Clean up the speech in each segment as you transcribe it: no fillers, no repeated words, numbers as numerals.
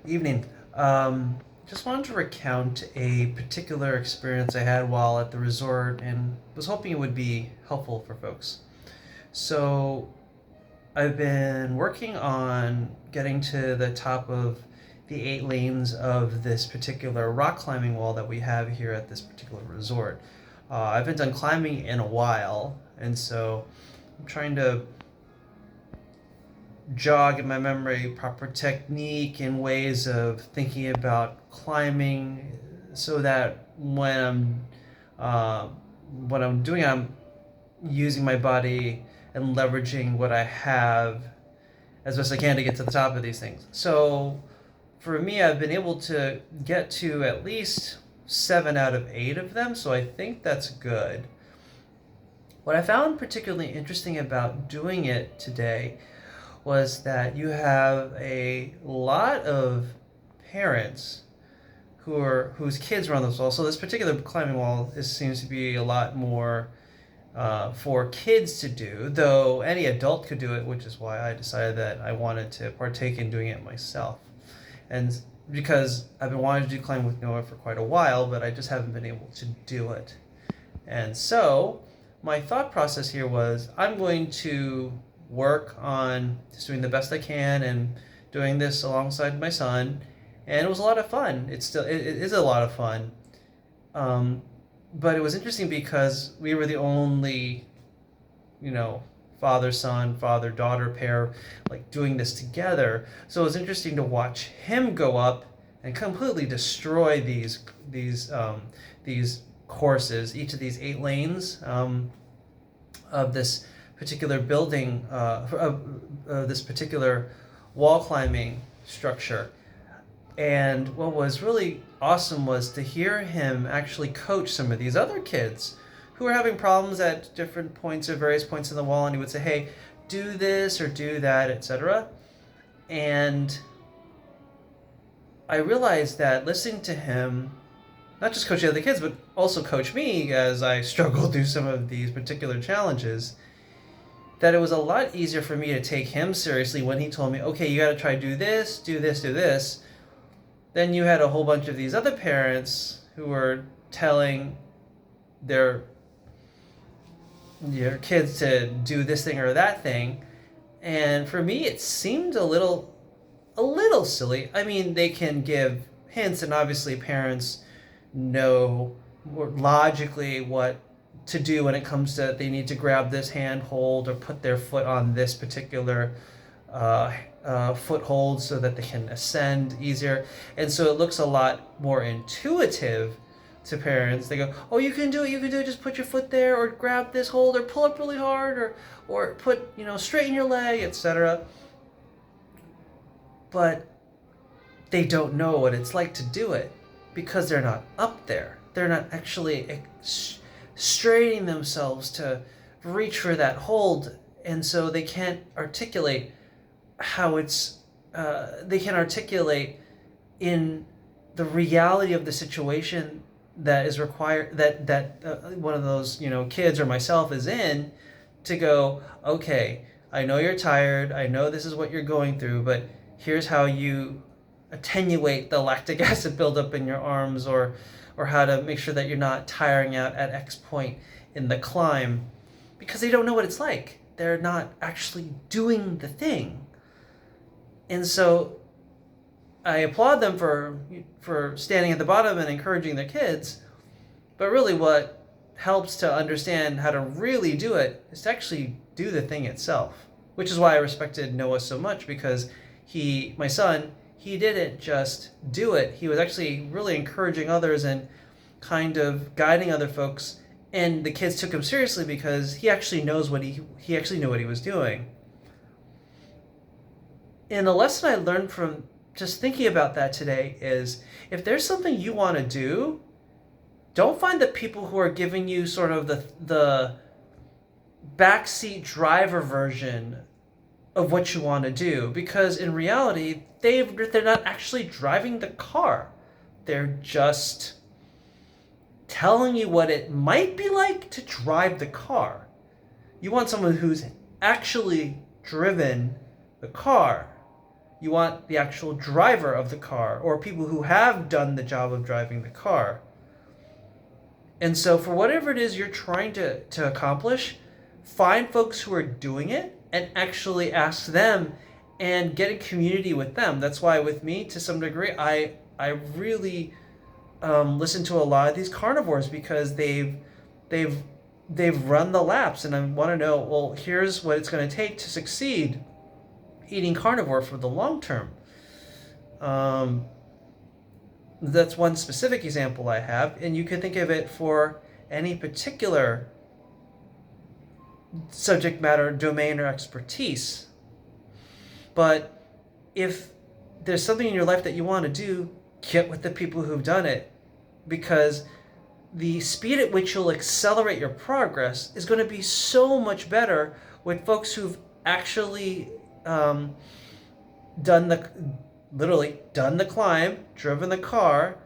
Evening. Just wanted to recount a particular experience I had while at the resort and was hoping it would be helpful for folks. So, I've been working on getting to the top of the 8 lanes of this particular rock climbing wall that we have here at this particular resort. I haven't done climbing in a while, and so I'm trying to jog in my memory proper technique and ways of thinking about climbing so that uh, when I'm doing it, I'm using my body and leveraging what I have as best I can to get to the top of these things. So for me, I've been able to get to at least 7 out of 8 of them, so I think that's good. What I found particularly interesting about doing it today was that you have a lot of parents whose kids are on this wall. So this particular climbing wall seems to be a lot more for kids to do, though any adult could do it, which is why I decided that I wanted to partake in doing it myself. And because I've been wanting to do climbing with Noah for quite a while, but I just haven't been able to do it. And so my thought process here was I'm going to work on just doing the best I can and doing this alongside my son. And it was a lot of fun. It is a lot of fun. Um, but it was interesting because we were the only, you know, father son, father daughter pair like doing this together. So it was interesting to watch him go up and completely destroy these courses, each of these 8 lanes of this particular building, this particular wall climbing structure. And what was really awesome was to hear him actually coach some of these other kids who were having problems at different points or various points in the wall. And he would say, hey, do this or do that, etc. And I realized that listening to him, not just coach the other kids, but also coach me as I struggle through some of these particular challenges, that it was a lot easier for me to take him seriously when he told me, okay, you got to try do this, do this, do this. Then you had a whole bunch of these other parents who were telling their kids to do this thing or that thing. And for me, it seemed a little silly. I mean, they can give hints, and obviously parents know more logically what to do when it comes to they need to grab this handhold or put their foot on this particular foothold so that they can ascend easier. And so it looks a lot more intuitive to parents. They go, "Oh, you can do it. Just put your foot there, or grab this hold, or pull up really hard, or put straighten your leg, etc." But they don't know what it's like to do it because they're not up there. They're not actually straining themselves to reach for that hold, and so they can't articulate how they can articulate in the reality of the situation that is required that one of those kids or myself is in, to go, okay, I know you're tired, I know this is what you're going through, but here's how you attenuate the lactic acid buildup in your arms, or how to make sure that you're not tiring out at X point in the climb, because they don't know what it's like. They're not actually doing the thing. And so I applaud them for standing at the bottom and encouraging their kids, but really what helps to understand how to really do it is to actually do the thing itself, which is why I respected Noah so much, because my son, he didn't just do it. He was actually really encouraging others and kind of guiding other folks, and the kids took him seriously because he actually knows he actually knew what he was doing. And the lesson I learned from just thinking about that today is, if there's something you want to do, don't find the people who are giving you sort of the backseat driver version of what you want to do, because in reality they're not actually driving the car. They're just telling you what it might be like to drive the car. You want someone who's actually driven the car. You want the actual driver of the car, or people who have done the job of driving the car. And so for whatever it is you're trying to accomplish, find folks who are doing it and actually ask them and get in community with them. That's why with me, to some degree, I really listen to a lot of these carnivores, because they've run the laps, and I want to know, well, here's what it's going to take to succeed eating carnivore for the long term. That's one specific example I have, and you can think of it for any particular subject matter, domain, or expertise. But if there's something in your life that you want to do, get with the people who've done it, because the speed at which you'll accelerate your progress is going to be so much better with folks who've actually done the climb, driven the car,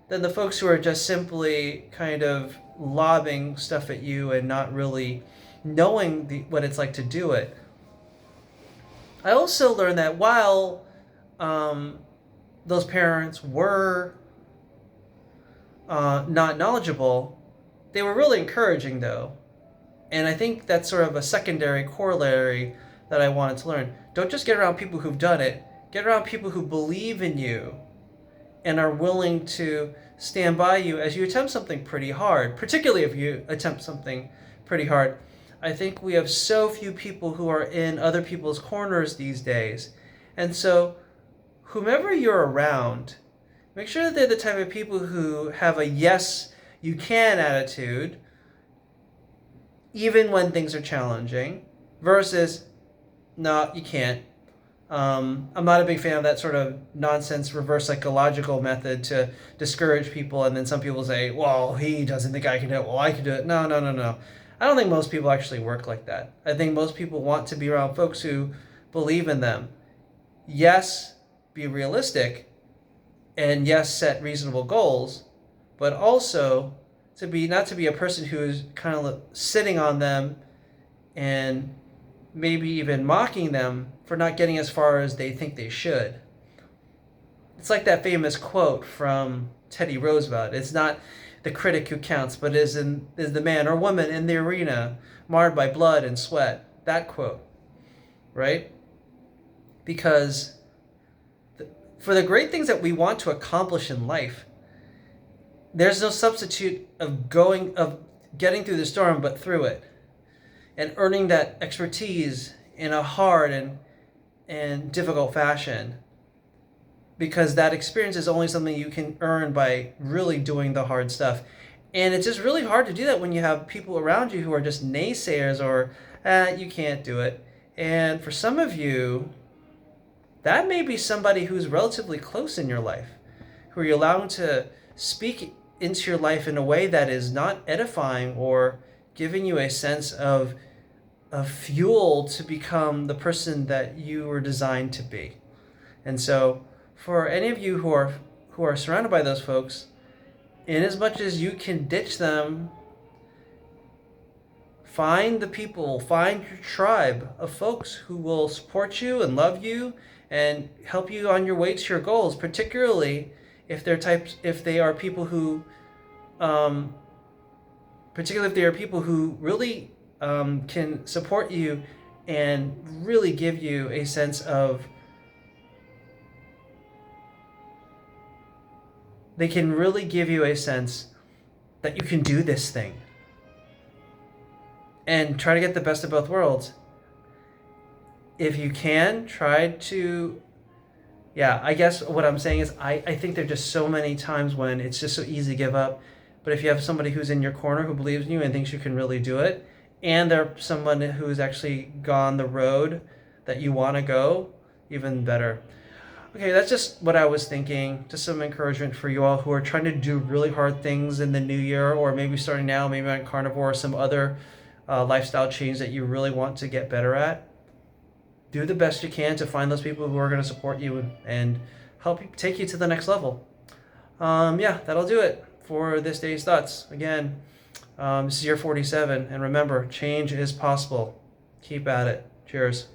than the folks who are just simply kind of lobbing stuff at you and not really knowing what it's like to do it. I also learned that while those parents were not knowledgeable, they were really encouraging, though. And I think that's sort of a secondary corollary that I wanted to learn. Don't just get around people who've done it. Get around people who believe in you and are willing to stand by you as you attempt something pretty hard, particularly if you attempt something pretty hard. I think we have so few people who are in other people's corners these days. And so whomever you're around, make sure that they're the type of people who have a yes, you can attitude, even when things are challenging, versus, no, you can't. I'm not a big fan of that sort of nonsense reverse psychological method to discourage people, and then some people say, well, he doesn't think I can do it, well, I can do it. No. I don't think most people actually work like that. I think most people want to be around folks who believe in them. Yes, be realistic, and yes, set reasonable goals, but also not to be a person who is kind of sitting on them and maybe even mocking them for not getting as far as they think they should. It's like that famous quote from Teddy Roosevelt. It's not the critic who counts, but is the man or woman in the arena marred by blood and sweat. That quote, right? Because for the great things that we want to accomplish in life, there's no substitute of getting through the storm, but through it, and earning that expertise in a hard and difficult fashion, because that experience is only something you can earn by really doing the hard stuff. And it's just really hard to do that when you have people around you who are just naysayers or, you can't do it. And for some of you, that may be somebody who's relatively close in your life, who you're allowing to speak into your life in a way that is not edifying or giving you a sense of fuel to become the person that you were designed to be. And so for any of you who are surrounded by those folks, in as much as you can ditch them, find your tribe of folks who will support you and love you and help you on your way to your goals, particularly if they are people who really can support you and really give you a sense of, they can really give you a sense that you can do this thing and try to get the best of both worlds. If you can, try to, I guess what I'm saying is I think there are just so many times when it's just so easy to give up. But if you have somebody who's in your corner who believes in you and thinks you can really do it, and they're someone who's actually gone the road that you want to go, even better. Okay, that's just what I was thinking. Just some encouragement for you all who are trying to do really hard things in the new year, or maybe starting now, maybe on carnivore or some other lifestyle change that you really want to get better at. Do the best you can to find those people who are going to support you and help you take you to the next level. That'll do it for this day's thoughts. Again, this is year 47, and remember, change is possible. Keep at it. Cheers.